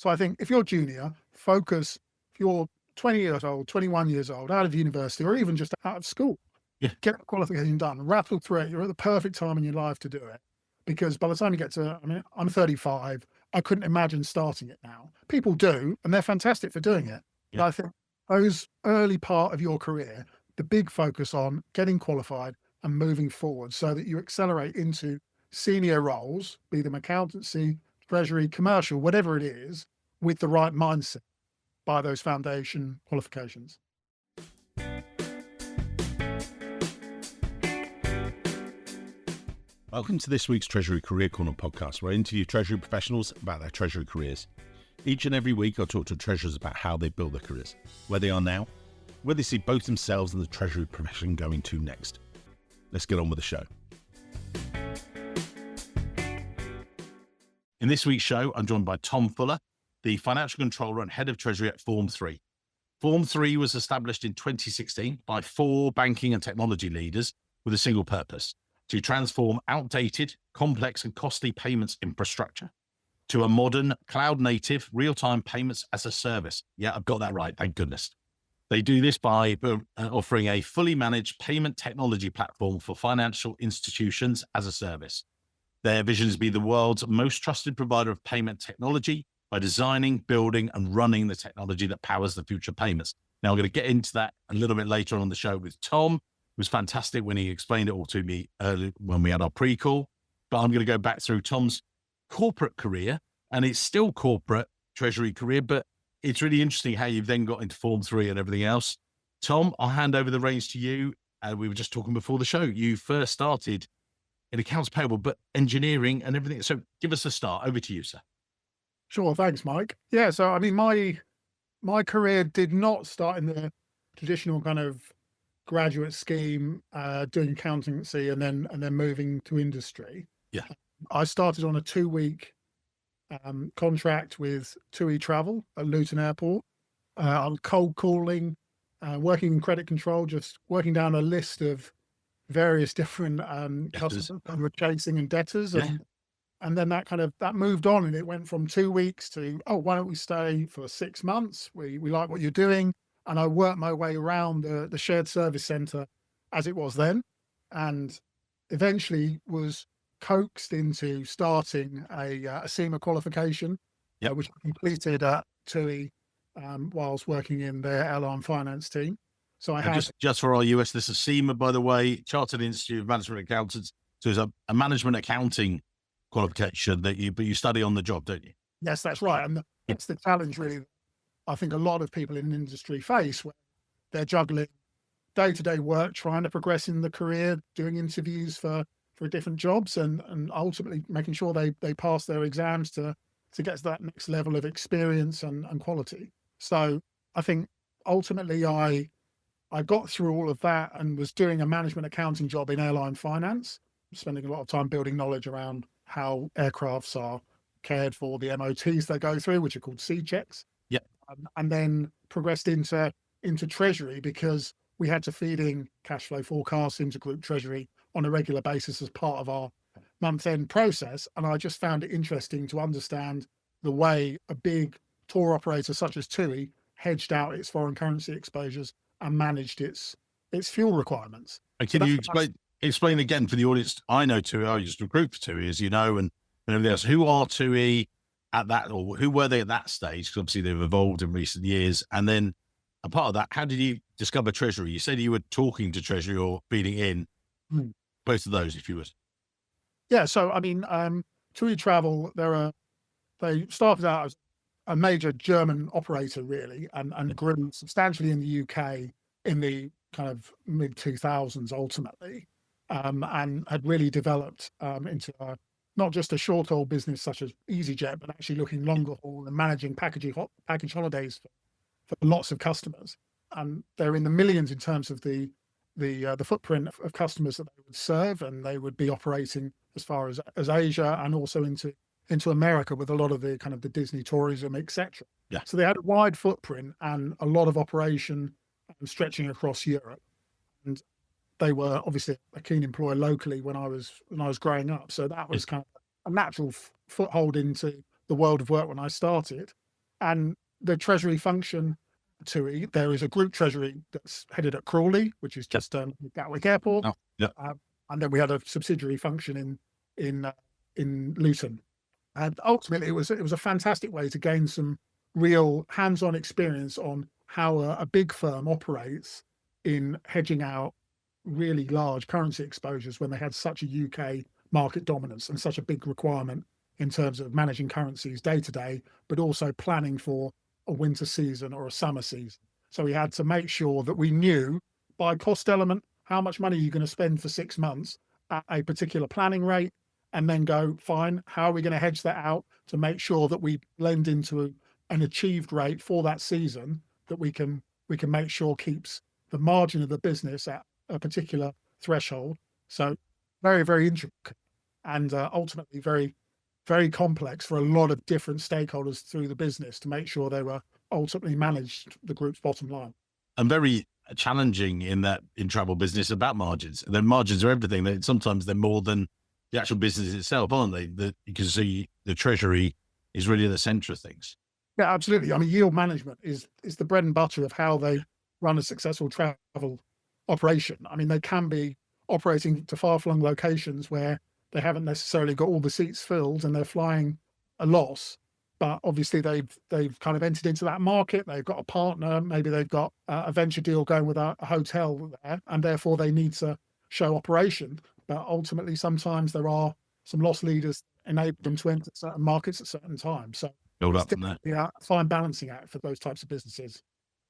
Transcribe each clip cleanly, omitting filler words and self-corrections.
So I think if you're junior, focus. If you're 20 years old, 21 years old, out of university, or even just out of school, Yeah. get the qualification done, rattle through it. You're at the perfect time in your life to do it. Because by the time you get to, I mean, I'm 35, I couldn't imagine starting it now. People do, and they're fantastic for doing it. But Yeah. I think those early part of your career, the big focus on getting qualified and moving forward so that you accelerate into senior roles, be them accountancy, treasury, commercial, whatever it is, with the right mindset by those foundation qualifications. Welcome to this week's Treasury Career Corner podcast, where I interview Treasury professionals about their Treasury careers. Each and every week, I'll talk to treasurers about how they built their careers, where they are now, where they see both themselves and the Treasury profession going to next. Let's get on with the show. In this week's show, I'm joined by Tom Fuller, the Financial Controller and Head of Treasury at Form 3. Form 3 was established in 2016 by 4 banking and technology leaders with a single purpose: to transform outdated, complex and costly payments infrastructure to a modern, cloud-native, real-time payments as a service. Yeah, I've got that right, thank goodness. They do this by offering a fully managed payment technology platform for financial institutions as a service. Their vision is to be the world's most trusted provider of payment technology by designing, building and running the technology that powers the future payments. Now, I'm going to get into that a little bit later on the show with Tom. It was fantastic when he explained it all to me early when we had our pre-call, but I'm going to go back through Tom's corporate career, and it's still corporate treasury career, but it's really interesting how you've then got into Form 3 and everything else. Tom, I'll hand over the reins to you. We were just talking before the show. You first started in accounts payable, but engineering and everything. So give us a start. Over to you, sir. Sure. Thanks, Mike. Yeah. So, I mean, my career did not start in the traditional kind of graduate scheme, doing accountancy and then moving to industry. Yeah. I started on a 2-week contract with TUI Travel at Luton Airport. On cold calling, working in credit control, just working down a list of various different customers that were chasing and debtors. And then that moved on, and it went from 2 weeks to, oh, why don't we stay for 6 months? We like what you're doing. And I worked my way around the shared service center as it was then, and eventually was coaxed into starting a SEMA qualification, which I completed at TUI whilst working in their airline finance team. So I had just for our US, this is SEMA, by the way, Chartered Institute of Management Accountants. So it's a management accounting qualification but you study on the job, don't you? Yes, that's right. And it's the challenge really I think a lot of people in the industry face, where they're juggling day-to-day work, trying to progress in the career, doing interviews for different jobs, and ultimately making sure they pass their exams to get to that next level of experience and quality. So I think ultimately I got through all of that and was doing a management accounting job in airline finance, spending a lot of time building knowledge around how aircrafts are cared for, the MOTs they go through, which are called C checks. And then progressed into treasury because we had to feed in cash flow forecasts into group treasury on a regular basis as part of our month-end process. And I just found it interesting to understand the way a big tour operator such as TUI hedged out its foreign currency exposures and managed its fuel requirements. And can you explain again for the audience? I know TUI, I used to recruit for TUI, as you know, and everything else. Who are TUI at that, or who were they at that stage? Because obviously they've evolved in recent years. And then a part of that, how did you discover Treasury? You said you were talking to Treasury or feeding in. Both of those, if you would. Yeah. So, I mean, TUI Travel, they started out as a major German operator really, and grew substantially in the UK in the kind of mid 2000s ultimately, and had really developed into not just a short haul business such as EasyJet, but actually looking longer haul and managing package holidays for lots of customers. And they're in the millions in terms of the footprint of customers that they would serve, and they would be operating as far as Asia and also into America with a lot of the kind of the Disney tourism, etc. Yeah. So they had a wide footprint and a lot of operation stretching across Europe. And they were obviously a keen employer locally when I was growing up. So that was kind of a natural foothold into the world of work when I started. And the treasury function there is a group treasury that's headed at Crawley, which is just Gatwick Airport. Oh, yeah. And then we had a subsidiary function in Luton. And ultimately, it was a fantastic way to gain some real hands-on experience on how a big firm operates in hedging out really large currency exposures when they had such a UK market dominance and such a big requirement in terms of managing currencies day to day, but also planning for a winter season or a summer season. So we had to make sure that we knew by cost element how much money you're going to spend for 6 months at a particular planning rate, and then go, fine, how are we going to hedge that out to make sure that we blend into an achieved rate for that season that we can make sure keeps the margin of the business at a particular threshold. So very, very intricate and ultimately very, very complex for a lot of different stakeholders through the business to make sure they were ultimately managed the group's bottom line. And very challenging in travel business about margins. And then margins are everything. Sometimes they're more than the actual business itself, aren't they? Because the treasury is really the center of things. Yeah, absolutely. I mean, yield management is the bread and butter of how they run a successful travel operation. I mean, they can be operating to far-flung locations where they haven't necessarily got all the seats filled and they're flying a loss. But obviously, they've kind of entered into that market. They've got a partner. Maybe they've got a venture deal going with a hotel there, and therefore they need to show operation. But ultimately, sometimes there are some loss leaders enable them to enter certain markets at certain times. So build up from there. Yeah, fine balancing act for those types of businesses.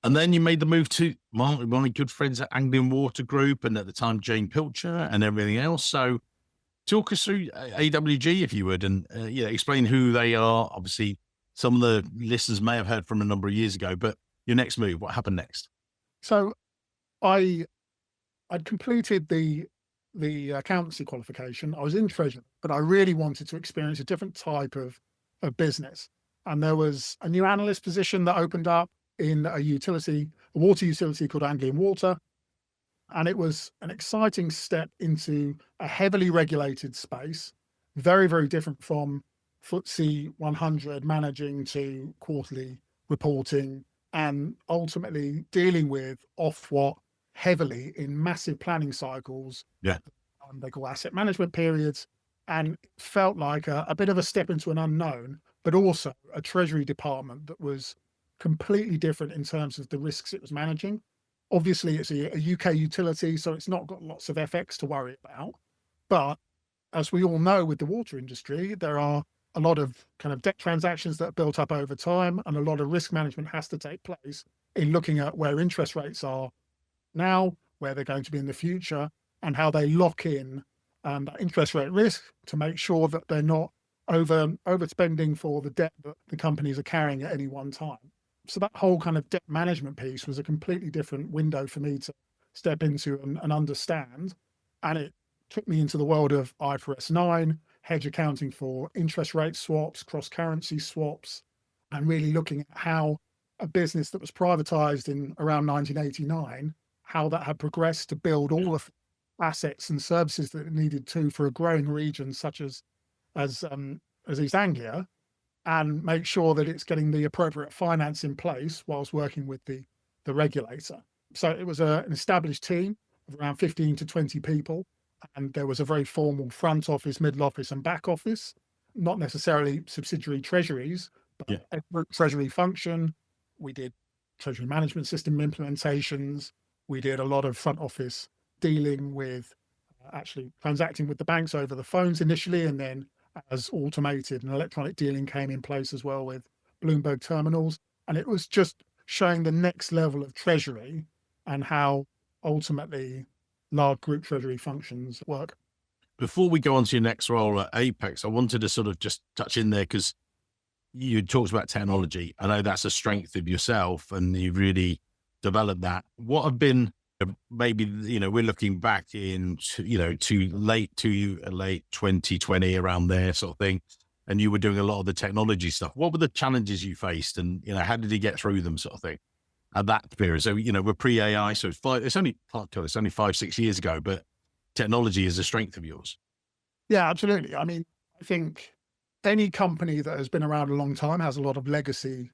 And then you made the move to one of my good friends at Anglian Water Group, and at the time Jane Pilcher and everything else. So talk us through AWG, if you would, and explain who they are. Obviously, some of the listeners may have heard from a number of years ago, but your next move, what happened next? So I'd completed the accountancy qualification. I was in Treasury, but I really wanted to experience a different type of business. And there was a new analyst position that opened up in a water utility called Anglian Water. And it was an exciting step into a heavily regulated space, very, very different from FTSE 100 managing to quarterly reporting and ultimately dealing with Ofwat heavily in massive planning cycles. Yeah. They call asset management periods, and it felt like a bit of a step into an unknown, but also a Treasury department that was completely different in terms of the risks it was managing. Obviously, it's a UK utility, so it's not got lots of FX to worry about. But as we all know, with the water industry, there are a lot of kind of debt transactions that are built up over time, and a lot of risk management has to take place in looking at where interest rates are now, where they're going to be in the future, and how they lock in interest rate risk to make sure that they're not overspending for the debt that the companies are carrying at any one time. So that whole kind of debt management piece was a completely different window for me to step into and understand. And it took me into the world of IFRS 9, hedge accounting for interest rate swaps, cross-currency swaps, and really looking at how a business that was privatized in around 1989, how that had progressed to build all the assets and services that it needed to for a growing region such as East Anglia, and make sure that it's getting the appropriate finance in place whilst working with the regulator. So it was an established team of around 15 to 20 people, and there was a very formal front office, middle office, and back office, not necessarily subsidiary treasuries, but a treasury function. We did treasury management system implementations. We did a lot of front office dealing with actually transacting with the banks over the phones initially, and then as automated and electronic dealing came in place as well with Bloomberg terminals. And it was just showing the next level of treasury and how ultimately large group treasury functions work. Before we go on to your next role at Apex, I wanted to sort of just touch in there because you talked about technology. I know that's a strength of yourself and you've really developed that. What have been maybe, we're looking back in, to late 2020 around there sort of thing. And you were doing a lot of the technology stuff. What were the challenges you faced and, how did you get through them sort of thing at that period? So, we're pre-AI. So it's only 5-6 years ago, but technology is a strength of yours. Yeah, absolutely. I mean, I think any company that has been around a long time has a lot of legacy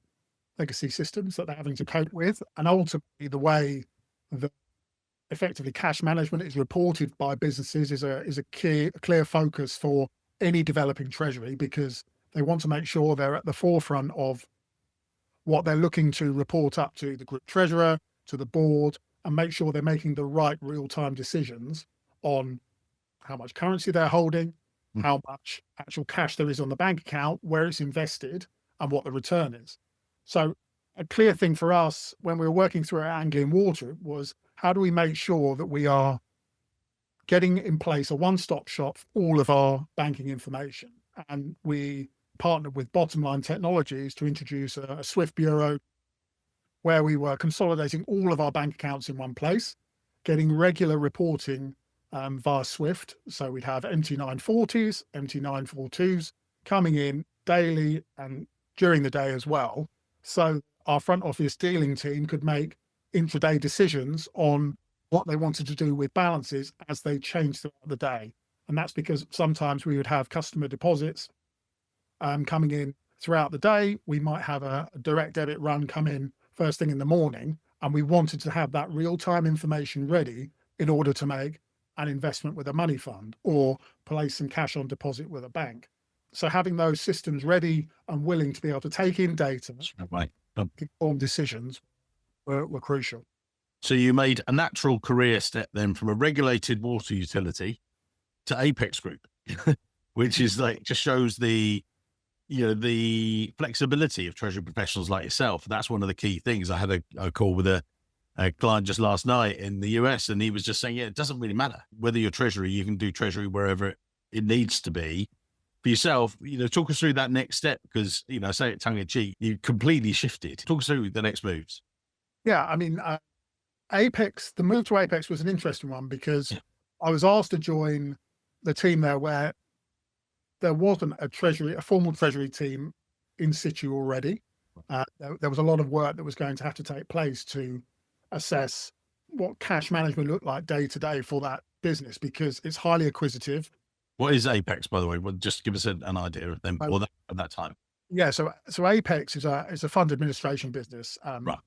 legacy systems that they're having to cope with. And ultimately, the way that effectively cash management is reported by businesses is a clear focus for any developing treasury, because they want to make sure they're at the forefront of what they're looking to report up to the group treasurer, to the board, and make sure they're making the right real-time decisions on how much currency they're holding, how much actual cash there is on the bank account, where it's invested, and what the return is. So a clear thing for us when we were working through our Anglian Water was, how do we make sure that we are getting in place a one-stop shop for all of our banking information? And we partnered with Bottom Line Technologies to introduce a Swift Bureau where we were consolidating all of our bank accounts in one place, getting regular reporting via Swift. So we'd have MT940s, MT942s coming in daily and during the day as well. So our front office dealing team could make intraday decisions on what they wanted to do with balances as they changed throughout the day. And that's because sometimes we would have customer deposits coming in throughout the day. We might have a direct debit run come in first thing in the morning, and we wanted to have that real-time information ready in order to make an investment with a money fund or place some cash on deposit with a bank. So having those systems ready and willing to be able to take in data, Right. inform decisions were crucial. So you made a natural career step then from a regulated water utility to Apex Group, which is like, just shows the, the flexibility of treasury professionals like yourself. That's one of the key things. I had a call with a client just last night in the US, and he was just saying, it doesn't really matter whether you're treasury, you can do treasury wherever it needs to be. For yourself, talk us through that next step, because, I say it tongue in cheek, you completely shifted. Talk us through the next moves. Yeah, I mean, Apex, the move to Apex was an interesting one because I was asked to join the team there where there wasn't a formal treasury team in situ already. There was a lot of work that was going to have to take place to assess what cash management looked like day to day for that business, because it's highly acquisitive. What is Apex, by the way? Well, just give us an idea of them or at that time. Yeah, so Apex is a fund administration business. Right.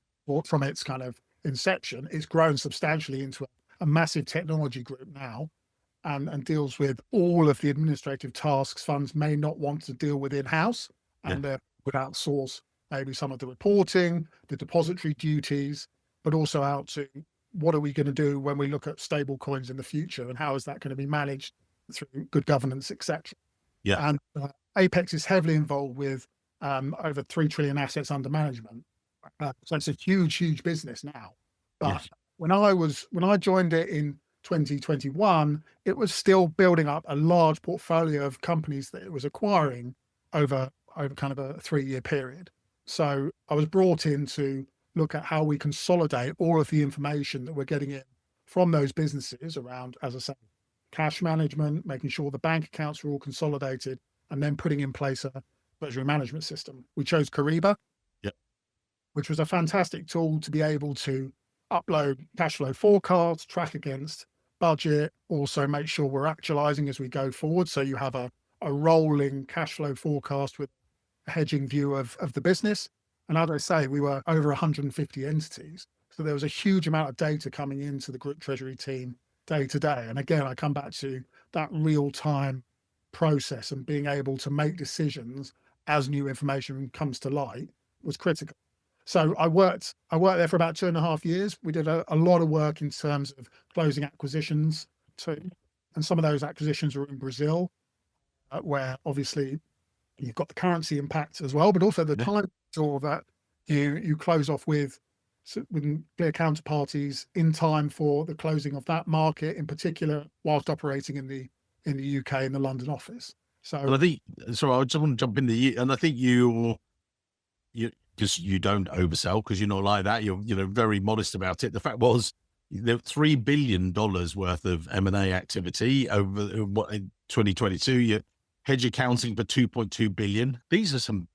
From its kind of inception, it's grown substantially into a massive technology group now, and deals with all of the administrative tasks funds may not want to deal with in-house, and would outsource maybe some of the reporting, the depository duties, but also out to what are we going to do when we look at stable coins in the future, and how is that going to be managed through good governance, etc. Yeah. And Apex is heavily involved with over 3 trillion assets under management. So it's a huge business now. But when I joined it in 2021, it was still building up a large portfolio of companies that it was acquiring over kind of a 3-year period. So I was brought in to look at how we consolidate all of the information that we're getting in from those businesses around, as I say, cash management, making sure the bank accounts are all consolidated, and then putting in place a treasury management system. We chose Kyriba, which was a fantastic tool to be able to upload cash flow forecasts, track against budget, also make sure we're actualizing as we go forward. So you have a rolling cash flow forecast with a hedging view of the business. And as I say, we were over 150 entities. So there was a huge amount of data coming into the group treasury team day to day. And again, I come back to that real-time process, and being able to make decisions as new information comes to light was critical. So I worked there for about 2.5 years. We did a lot of work in terms of closing acquisitions too. And some of those acquisitions were in Brazil, where obviously you've got the currency impact as well, but also the time or that you close off with clear counterparties in time for the closing of that market, in particular, whilst operating in the UK in the London office. So, and I think, sorry, I just want to jump in the, and I think you because you don't oversell, because you're not like that. You're very modest about it. The fact was, there $3 billion worth of M&A activity over in 2022. You hedge accounting for 2.2 billion. These are some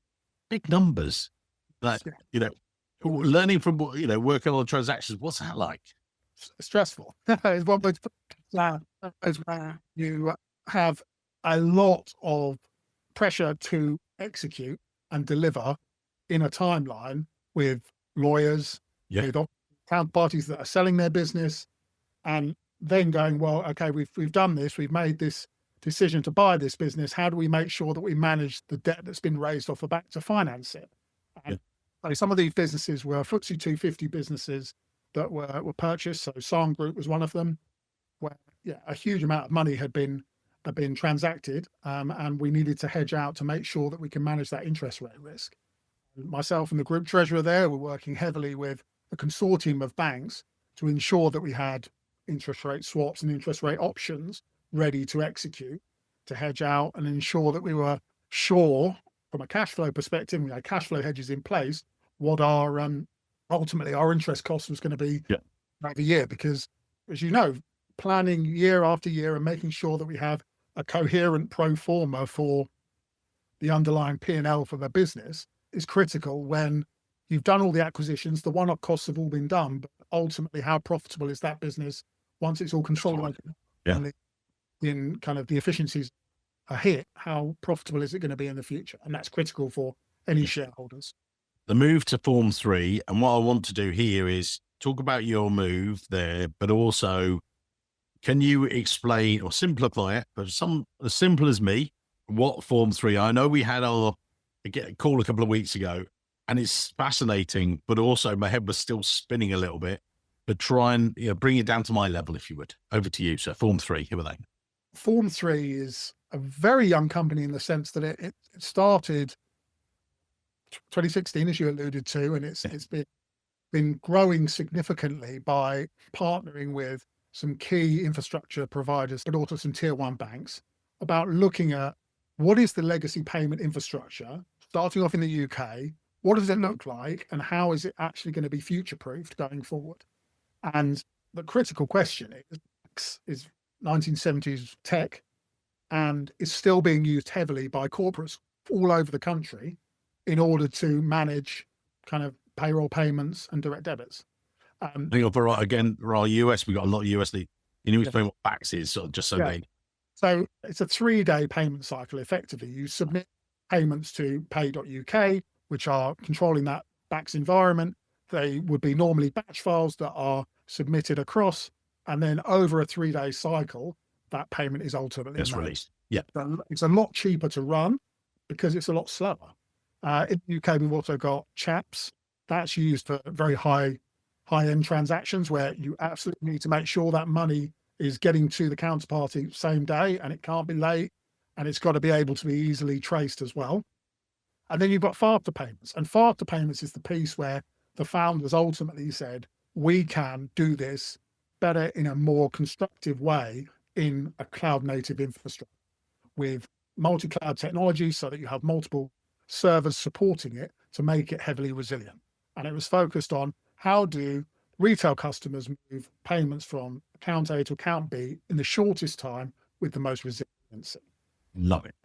big numbers. That learning from working on transactions. What's that like? Stressful. It's one way to put it. As where you have a lot of pressure to execute and deliver in a timeline with lawyers, Yeah. with counterparties that are selling their business, and then going, well, okay, we've done this, we've made this decision to buy this business. How do we make sure that we manage the debt that's been raised off the back to finance it? And so some of these businesses were FTSE 250 businesses that were purchased. So Sarn Group was one of them, where a huge amount of money had been transacted, and we needed to hedge out to make sure that we can manage that interest rate risk. Myself and the group treasurer there were working heavily with a consortium of banks to ensure that we had interest rate swaps and interest rate options ready to execute, to hedge out and ensure that we were sure from a cash flow perspective, we had cash flow hedges in place, what our ultimately our interest cost was going to be every year. Because, as you know, planning year after year and making sure that we have a coherent pro forma for the underlying P&L for the business is critical when you've done all the acquisitions, the one-off costs have all been done, but ultimately how profitable is that business once it's all controlled in kind of the efficiencies are hit, how profitable is it going to be in the future? And that's critical for any shareholders. The move to Form 3, and what I want to do here is talk about your move there, but also can you explain or simplify it for some as simple as me, what Form 3? I know we had our call a couple of weeks ago, and it's fascinating, but also my head was still spinning a little bit. But try and bring it down to my level, if you would. Over to you, sir. Form 3, who are they? Form 3 is a very young company in the sense that it started 2016, as you alluded to, and it's been growing significantly by partnering with some key infrastructure providers, but also some tier one banks, about looking at what is the legacy payment infrastructure, starting off in the UK, what does it look like, and how is it actually going to be future-proofed going forward? And the critical question is 1970s tech, and is still being used heavily by corporates all over the country in order to manage kind of payroll payments and direct debits. I think for our US, we've got a lot of USD. Can you explain what BACS is, just so they... So it's a 3-day payment cycle, effectively. You submit payments to pay.uk, which are controlling that BACS environment. They would be normally batch files that are submitted across, and then over a 3-day cycle, that payment is ultimately released. Yeah. It's a lot cheaper to run because it's a lot slower. In the UK, we've also got CHAPS. That's used for very high-end transactions where you absolutely need to make sure that money is getting to the counterparty same day, and it can't be late, and it's got to be able to be easily traced as well. And then you've got faster payments, and faster payments is the piece where the founders ultimately said, we can do this better in a more constructive way in a cloud-native infrastructure with multi-cloud technology so that you have multiple servers supporting it to make it heavily resilient. And it was focused on how do retail customers move payments from account A to account B in the shortest time with the most resiliency. Love it.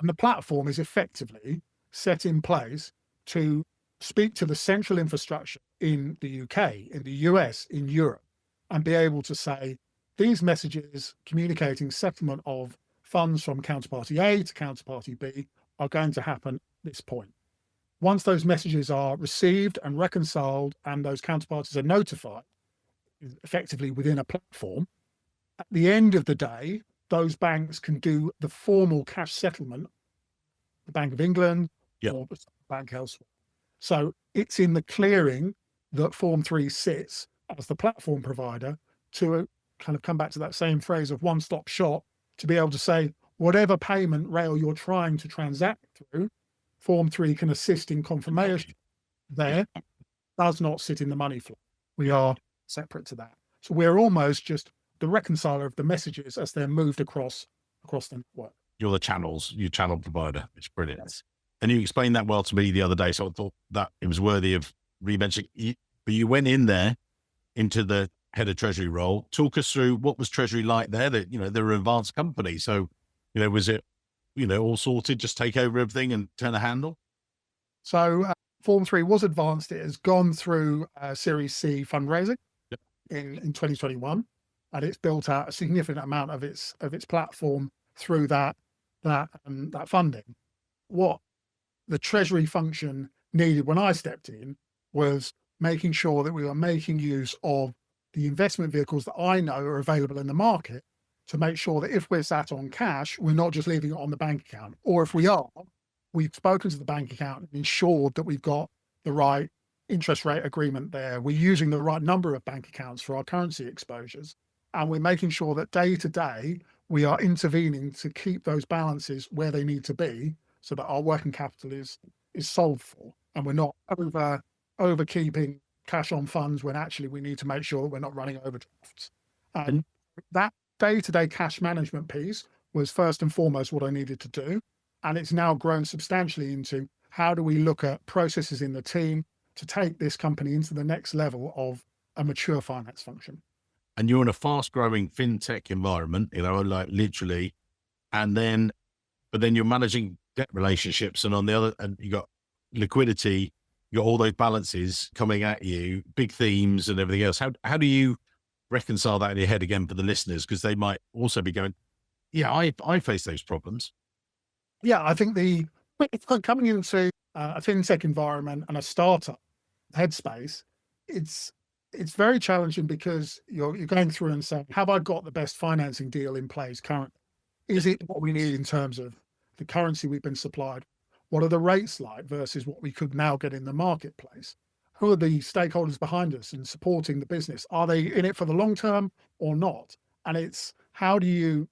And the platform is effectively set in place to speak to the central infrastructure in the UK, in the US, in Europe, and be able to say, these messages communicating settlement of funds from counterparty A to counterparty B are going to happen at this point. Once those messages are received and reconciled and those counterparties are notified, effectively within a platform, at the end of the day, those banks can do the formal cash settlement, the Bank of England or the bank elsewhere. So it's in the clearing that Form 3 sits as the platform provider to kind of come back to that same phrase of one-stop shop, to be able to say, whatever payment rail you're trying to transact through, Form 3 can assist in confirmation there, does not sit in the money flow. We are separate to that. So we're almost just the reconciler of the messages as they're moved across the network. You're the channels, your channel provider. It's brilliant. Yes. And you explained that well to me the other day, so I thought that it was worthy of re-mentioning. But you went in there into the head of Treasury role. Talk us through what was Treasury like there. That they're an advanced company, so was it all sorted, just take over everything and turn a handle? So Form 3 was advanced. It has gone through Series C fundraising in 2021, and it's built out a significant amount of its platform through that funding. What the Treasury function needed when I stepped in was making sure that we were making use of the investment vehicles that I know are available in the market to make sure that if we're sat on cash, we're not just leaving it on the bank account. Or if we are, we've spoken to the bank account and ensured that we've got the right interest rate agreement there. We're using the right number of bank accounts for our currency exposures. And we're making sure that day to day, we are intervening to keep those balances where they need to be so that our working capital is solved for. And we're not over keeping cash on funds when actually we need to make sure we're not running overdrafts. And that day-to-day cash management piece was first and foremost what I needed to do. And it's now grown substantially into how do we look at processes in the team to take this company into the next level of a mature finance function. And you're in a fast growing fintech environment, like literally, but then you're managing debt relationships, and on the other, and you got liquidity, you got all those balances coming at you, big themes and everything else. How do you reconcile that in your head again for the listeners? Because they might also be going, yeah, I face those problems. Yeah, I think coming into a fintech environment and a startup headspace, it's very challenging because you're going through and saying, have I got the best financing deal in place currently? Is it what we need in terms of the currency we've been supplied? What are the rates like versus what we could now get in the marketplace? Who are the stakeholders behind us and supporting the business? Are they in it for the long term or not? And it's how do you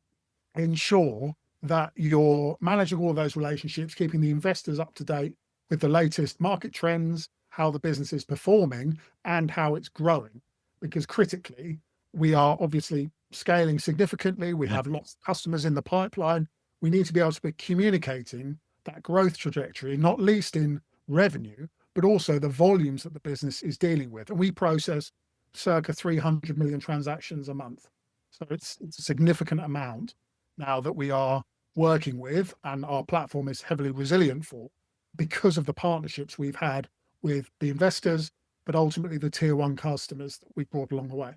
ensure that you're managing all those relationships, keeping the investors up to date with the latest market trends, how the business is performing and how it's growing. Because critically, we are obviously scaling significantly. We have lots of customers in the pipeline. We need to be able to be communicating that growth trajectory, not least in revenue, but also the volumes that the business is dealing with. And we process circa 300 million transactions a month. So it's a significant amount now that we are working with, and our platform is heavily resilient for because of the partnerships we've had with the investors, but ultimately the tier one customers that we brought along the way.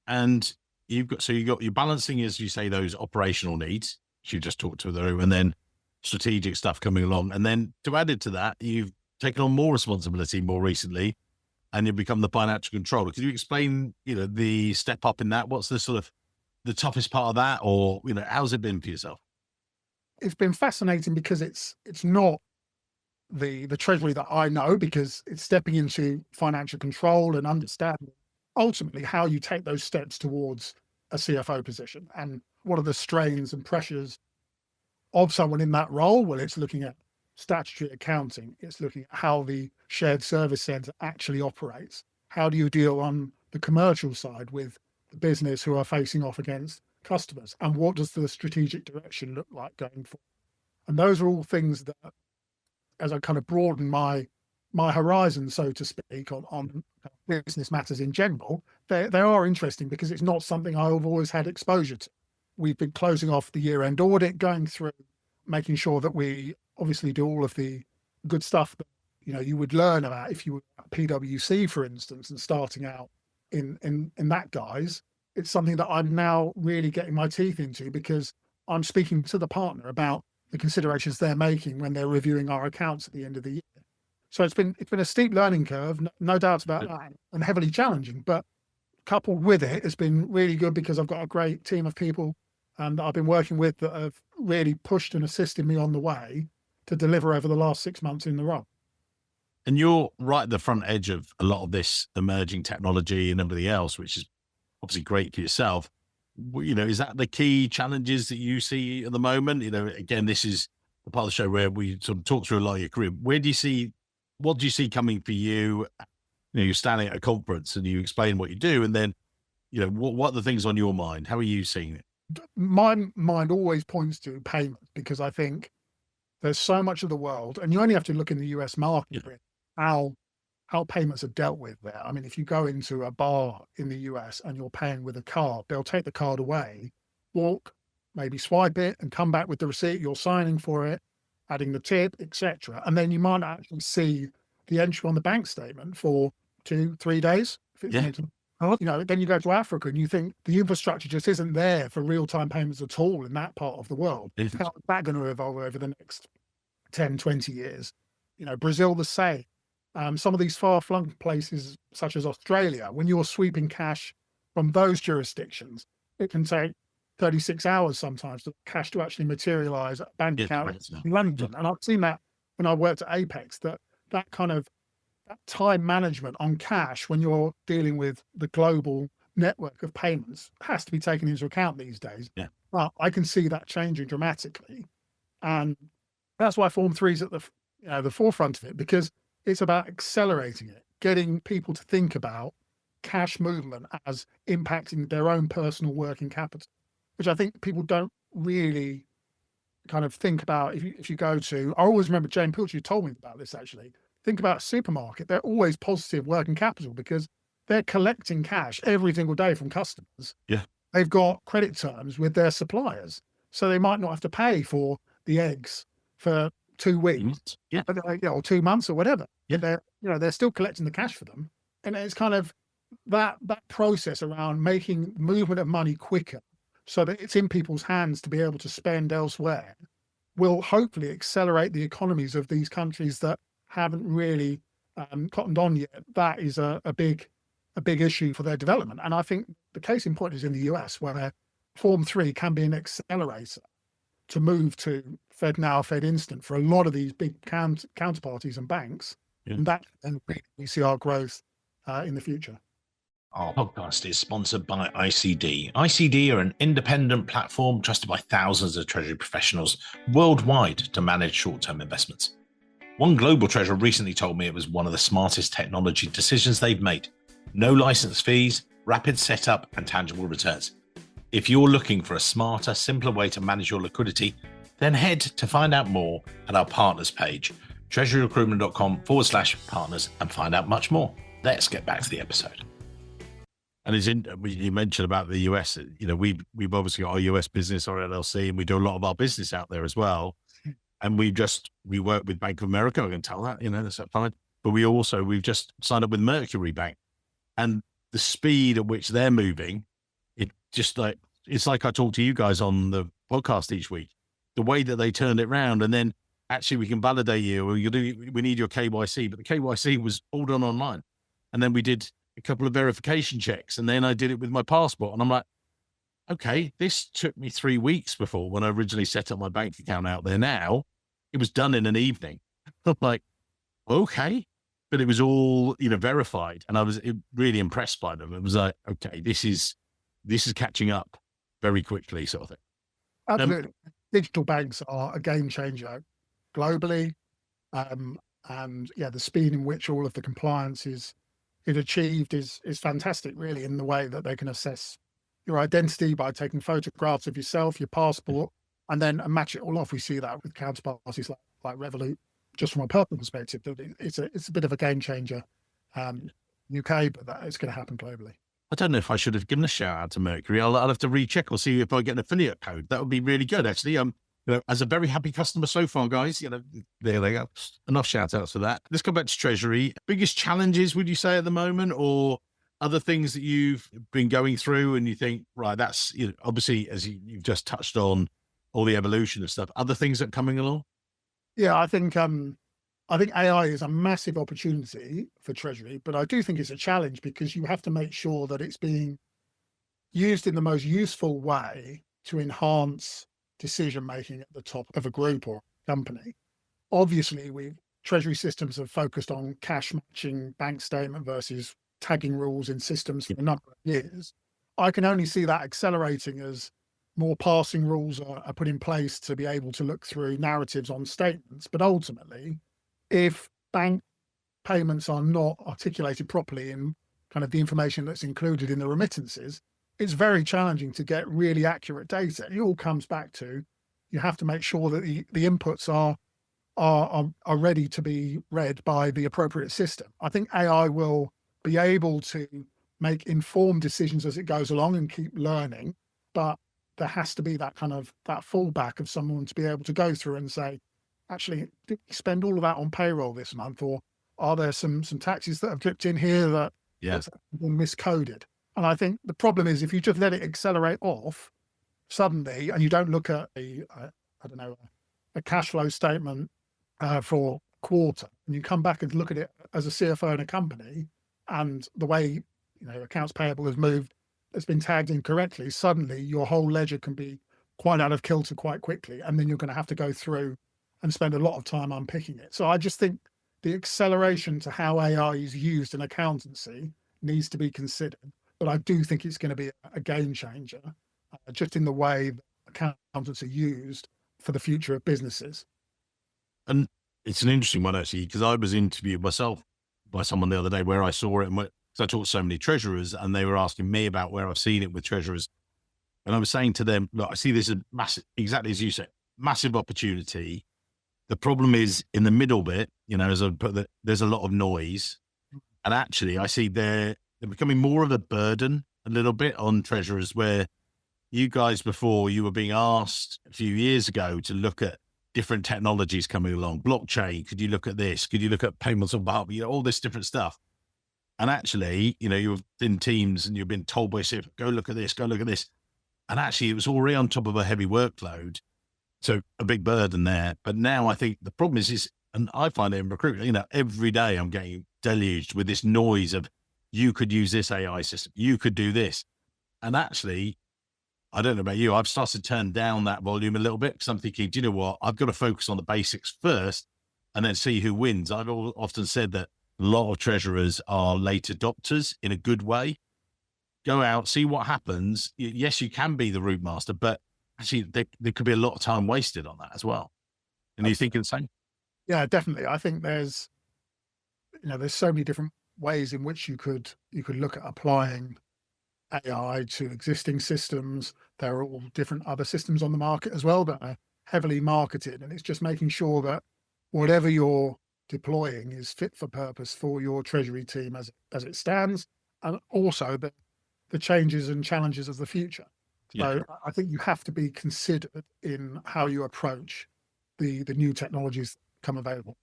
And you've got your balancing, as you say, those operational needs, which you just talked through, and then strategic stuff coming along. And then to add it to that, you've taken on more responsibility more recently, and you've become the financial controller. Could you explain, the step up in that? What's the sort of the toughest part of that, or, how's it been for yourself? It's been fascinating because it's not the Treasury that I know, because it's stepping into financial control and understanding ultimately how you take those steps towards a CFO position and what are the strains and pressures of someone in that role. Well, it's looking at statutory accounting. It's looking at how the shared service center actually operates. How do you deal on the commercial side with the business who are facing off against customers? And what does the strategic direction look like going forward? And those are all things that, as I kind of broaden my horizon, so to speak, on business matters in general, they are interesting because it's not something I've always had exposure to. We've been closing off the year-end audit, going through, making sure that we obviously do all of the good stuff that you would learn about if you were at PwC, for instance, and starting out in that guise. It's something that I'm now really getting my teeth into because I'm speaking to the partner about the considerations they're making when they're reviewing our accounts at the end of the year. So it's been a steep learning curve, no doubts about that, and heavily challenging. But coupled with it, it's been really good because I've got a great team of people that I've been working with that have really pushed and assisted me on the way to deliver over the last 6 months in the role. And you're right at the front edge of a lot of this emerging technology and everything else, which is obviously great for yourself. Is that the key challenges that you see at the moment? Again, this is the part of the show where we sort of talk through a lot of your career. What do you see coming for you? You're standing at a conference and you explain what you do, and then, what are the things on your mind? How are you seeing it? My mind always points to payments because I think there's so much of the world, and you only have to look in the US market, how payments are dealt with there. I mean, if you go into a bar in the US and you're paying with a card, they'll take the card away, walk, maybe swipe it and come back with the receipt, you're signing for it, adding the tip, etc. And then you might not actually see the entry on the bank statement for 2-3 days. Then you go to Africa and you think the infrastructure just isn't there for real-time payments at all in that part of the world. How is that going to evolve over the next 10, 20 years? Brazil the same. some of these far-flung places, such as Australia, when you're sweeping cash from those jurisdictions, it can take 36 hours sometimes for cash to actually materialize at a bank account in London. And I've seen that when I worked at Apex, that kind of that time management on cash when you're dealing with the global network of payments has to be taken into account these days. Yeah. Well, I can see that changing dramatically. And that's why Form 3 is at the forefront of it, because it's about accelerating it, getting people to think about cash movement as impacting their own personal working capital, which I think people don't really kind of think about. If you go to, I always remember Jane Pilcher told me about this actually. Think about a supermarket, they're always positive working capital because they're collecting cash every single day from customers. Yeah. They've got credit terms with their suppliers. So they might not have to pay for the eggs for 2 weeks. Yeah. Or 2 months or whatever. Yeah. They're still collecting the cash for them. And it's kind of that process around making movement of money quicker so that it's in people's hands to be able to spend elsewhere will hopefully accelerate the economies of these countries that haven't really cottoned on yet. That is a big issue for their development. And I think the case in point is in the US, where Form 3 can be an accelerator to move to Fed Now, Fed Instant for a lot of these big counterparties and banks. Yeah. And that then we see our growth in the future. Our podcast is sponsored by ICD. ICD are an independent platform trusted by thousands of Treasury professionals worldwide to manage short-term investments. One global treasurer recently told me it was one of the smartest technology decisions they've made. No license fees, rapid setup, and tangible returns. If you're looking for a smarter, simpler way to manage your liquidity, then head to find out more at our partners page, treasuryrecruitment.com/partners, and find out much more. Let's get back to the episode. And you mentioned about the US, we've obviously got our US business, our LLC, and we do a lot of our business out there as well. And we work with Bank of America. I can tell that, that's fine. But we've just signed up with Mercury Bank, and the speed at which they're moving, it's like I talk to you guys on the podcast each week, the way that they turned it around. And then actually we can validate you, or we need your KYC, but the KYC was all done online. And then we did a couple of verification checks, and then I did it with my passport. And I'm like, okay, this took me 3 weeks before when I originally set up my bank account out there. Now it was done in an evening. I'm like, okay, but it was all, verified. And I was really impressed by them. It was like, okay, this is catching up very quickly, sort of thing. Absolutely. Digital banks are a game changer globally. And the speed in which all of the compliance is achieved is fantastic, really, in the way that they can assess your identity by taking photographs of yourself, your passport, and then match it all off. We see that with counterparties like Revolut, just from a purple perspective. It's a bit of a game changer, UK, but it's going to happen globally. I don't know if I should have given a shout out to Mercury. I'll have to recheck or see if I get an affiliate code. That would be really good, actually. As a very happy customer so far, guys, there they go. Enough shout outs for that. Let's go back to Treasury. Biggest challenges, would you say, at the moment, or other things that you've been going through and you think, right, that's, obviously, as you've just touched on, all the evolution of stuff, other things that are coming along? Yeah, I think AI is a massive opportunity for Treasury, but I do think it's a challenge because you have to make sure that it's being used in the most useful way to enhance decision-making at the top of a group or company. Obviously, Treasury systems have focused on cash matching bank statement versus tagging rules in systems for a number of years. I can only see that accelerating as more passing rules are put in place to be able to look through narratives on statements. But ultimately, if bank payments are not articulated properly in kind of the information that's included in the remittances, it's very challenging to get really accurate data. It all comes back to, you have to make sure that the inputs are ready to be read by the appropriate system. I think AI will be able to make informed decisions as it goes along and keep learning, but there has to be that fallback of someone to be able to go through and say, actually, did we spend all of that on payroll this month? Or are there some taxes that have dripped in here that have been miscoded? And I think the problem is if you just let it accelerate off suddenly and you don't look at a cash flow statement for quarter and you come back and look at it as a CFO in a company, and the way, accounts payable has moved, it's been tagged incorrectly, suddenly your whole ledger can be quite out of kilter quite quickly. And then you're going to have to go through and spend a lot of time unpicking it. So I just think the acceleration to how AI is used in accountancy needs to be considered. But I do think it's going to be a game changer, just in the way that accountants are used for the future of businesses. And it's an interesting one, actually, because I was interviewed myself by someone the other day where I saw it, and because I talked to so many treasurers, and they were asking me about where I've seen it with treasurers. And I was saying to them, look, I see this as massive, exactly as you said, massive opportunity. The problem is in the middle bit, as I put there's a lot of noise. And actually, I see they're becoming more of a burden a little bit on treasurers, where you guys before, you were being asked a few years ago to look at different technologies coming along. Blockchain, could you look at this? Could you look at payments on behalf? All this different stuff. And actually, you're in teams and you've been told by yourself, go look at this, go look at this. And actually, it was already on top of a heavy workload. So a big burden there. But now I think the problem is, and I find it in recruitment, every day I'm getting deluged with this noise of, you could use this AI system, you could do this. And actually, I don't know about you, I've started to turn down that volume a little bit, because I'm thinking, do you know what? I've got to focus on the basics first and then see who wins. I've often said that a lot of treasurers are late adopters in a good way. Go out, see what happens. Yes, you can be the route master, but actually there could be a lot of time wasted on that as well. And you thinking the same? Yeah, definitely. I think there's so many different ways in which you could look at applying AI to existing systems. There are all different other systems on the market as well that are heavily marketed, and it's just making sure that whatever you're deploying is fit for purpose for your treasury team as it stands, and also the changes and challenges of the future. So I think you have to be considered in how you approach the new technologies that come available.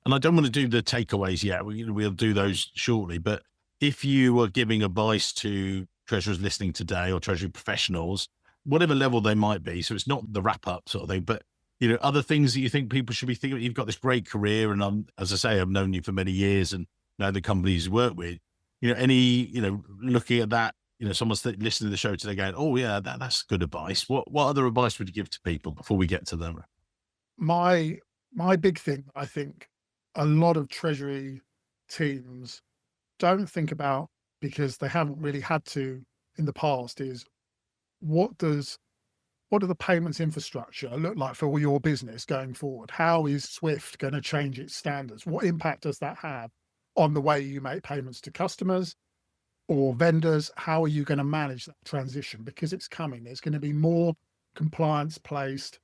And I don't want to do the takeaways yet. We'll do those shortly. But if you were giving advice to treasurers listening today, or treasury professionals, whatever level they might be, so it's not the wrap up sort of thing, but other things that you think people should be thinking. You've got this great career, and as I say, I've known you for many years and know the companies you work with. Looking at that, someone's listening to the show today going, oh yeah, that's good advice. What other advice would you give to people before we get to them? My big thing, I think a lot of treasury teams don't think about, because they haven't really had to in the past, is what do the payments infrastructure look like for your business going forward? How is Swift going to change its standards? What impact does that have on the way you make payments to customers or vendors? How are you going to manage that transition? Because it's coming. There's going to be more compliance placed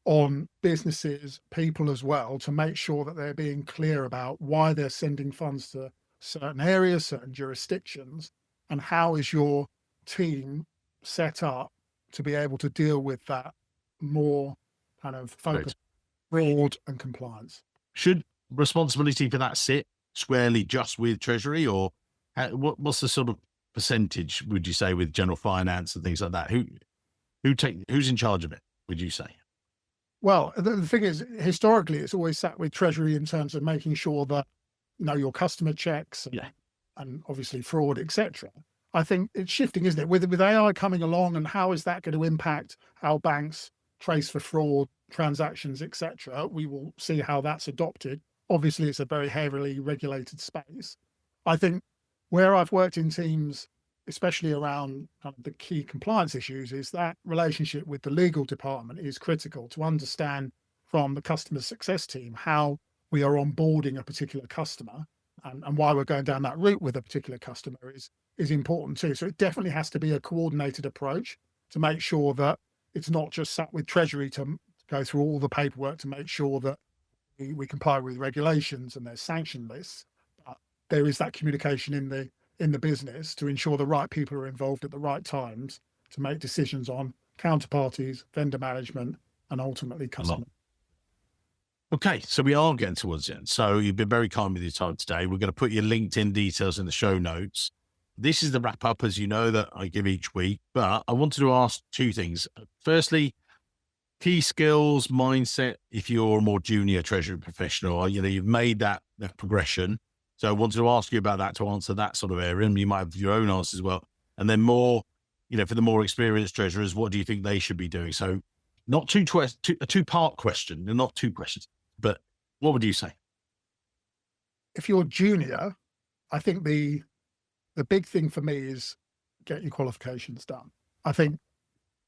on businesses, people as well, to make sure that they're being clear about why they're sending funds to certain areas, certain jurisdictions, and how is your team set up to be able to deal with that more kind of focus, fraud and compliance. Should responsibility for that sit squarely just with Treasury, or what's the sort of percentage, would you say, with general finance and things like that? Who's in charge of it, would you say? Well, the thing is, historically, it's always sat with Treasury in terms of making sure that your customer checks and obviously fraud, etc. I think it's shifting, isn't it? With AI coming along, and how is that going to impact how banks trace for fraud, transactions, etc. We will see how that's adopted. Obviously, it's a very heavily regulated space. I think where I've worked in teams, especially around kind of the key compliance issues, is that relationship with the legal department is critical to understand from the customer success team how we are onboarding a particular customer, and why we're going down that route with a particular customer is important too. So it definitely has to be a coordinated approach to make sure that it's not just sat with Treasury to go through all the paperwork to make sure that we comply with regulations and there's sanction lists. But there is that communication in the business to ensure the right people are involved at the right times to make decisions on counterparties, vendor management, and ultimately customer. Okay, so we are getting towards the end. So you've been very kind with your time today. We're going to put your LinkedIn details in the show notes. This is the wrap up, as you know, that I give each week, but I wanted to ask two things. Firstly, key skills, mindset, if you're a more junior treasury professional, you've made that progression. So I wanted to ask you about that to answer that sort of area, and you might have your own answers as well. And then more, for the more experienced treasurers, what do you think they should be doing? So not a two-part question, not two questions, but what would you say? If you're junior, I think the big thing for me is get your qualifications done. I think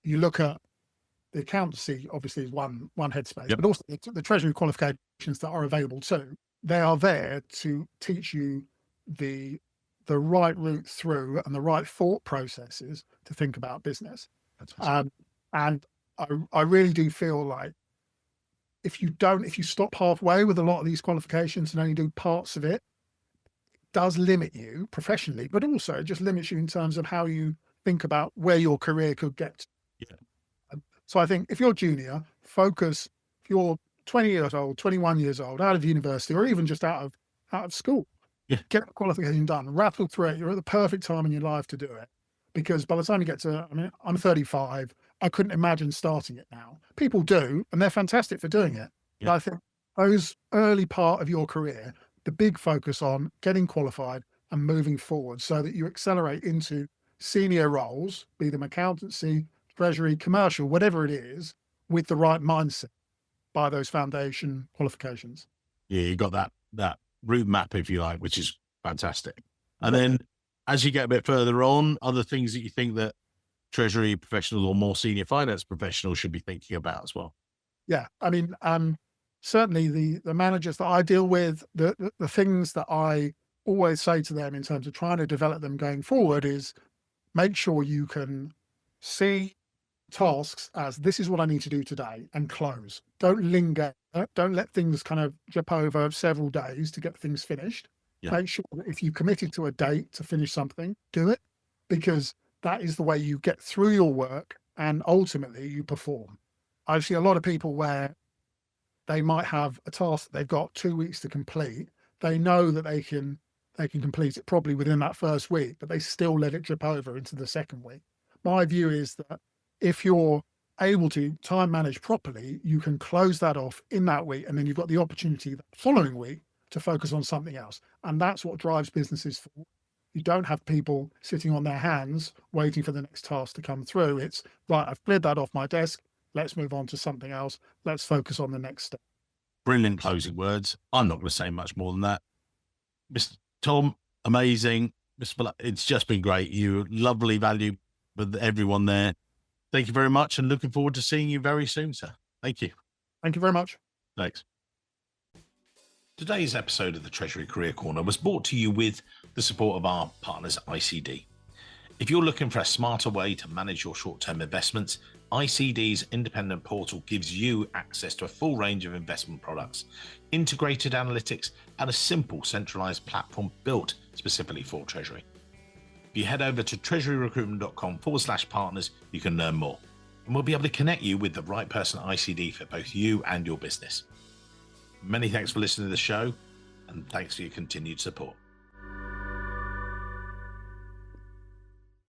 you look at the accountancy, obviously, is one headspace, Yep. but also the treasury qualifications that are available too. They are there to teach you the right route through and the right thought processes to think about business. And I really do feel like if you stop halfway with a lot of these qualifications and only do parts of it, it does limit you professionally, but also it just limits you in terms of how you think about where your career could get to. Yeah. So I think if you're junior, focus. If you're 20 years old, 21 years old, out of university, or even just out of school, get the qualification done, rattle through it. You're at the perfect time in your life to do it. Because by the time you get to, I'm 35, I couldn't imagine starting it now. People do, and they're fantastic for doing it. Yeah. But I think those early part of your career, the big focus on getting qualified and moving forward so that you accelerate into senior roles, be them accountancy, treasury, commercial, whatever it is, with the right mindset by those foundation qualifications. Yeah, you got that route map, if you like, which is fantastic. And then as you get a bit further on, other things that you think that treasury professionals or more senior finance professionals should be thinking about as well. Yeah, certainly the managers that I deal with, the things that I always say to them in terms of trying to develop them going forward is make sure you can see tasks as this is what I need to do today and close. Don't linger. Don't let things kind of jump over several days to get things finished. Yeah. Make sure that if you committed to a date to finish something, do it, because that is the way you get through your work and ultimately you perform. I see a lot of people where they might have a task that they've got 2 weeks to complete. They know that they can complete it probably within that first week, but they still let it drip over into the second week. My view is that if you're able to time manage properly, you can close that off in that week, and then you've got the opportunity the following week to focus on something else. And that's what drives businesses forward. You don't have people sitting on their hands waiting for the next task to come through. It's right, I've cleared that off my desk. Let's move on to something else. Let's focus on the next step. Brilliant closing words. I'm not going to say much more than that. Mr. Tom, amazing. Mr. Bala, it's just been great. You lovely value with everyone there. Thank you very much, and looking forward to seeing you very soon, sir. Thank you. Thank you very much. Thanks. Today's episode of the Treasury Career Corner was brought to you with the support of our partners, ICD. If you're looking for a smarter way to manage your short-term investments, ICD's independent portal gives you access to a full range of investment products, integrated analytics, and a simple centralized platform built specifically for Treasury. If you head over to treasuryrecruitment.com/partners, you can learn more, and we'll be able to connect you with the right person at ICD for both you and your business. Many thanks for listening to the show, and thanks for your continued support.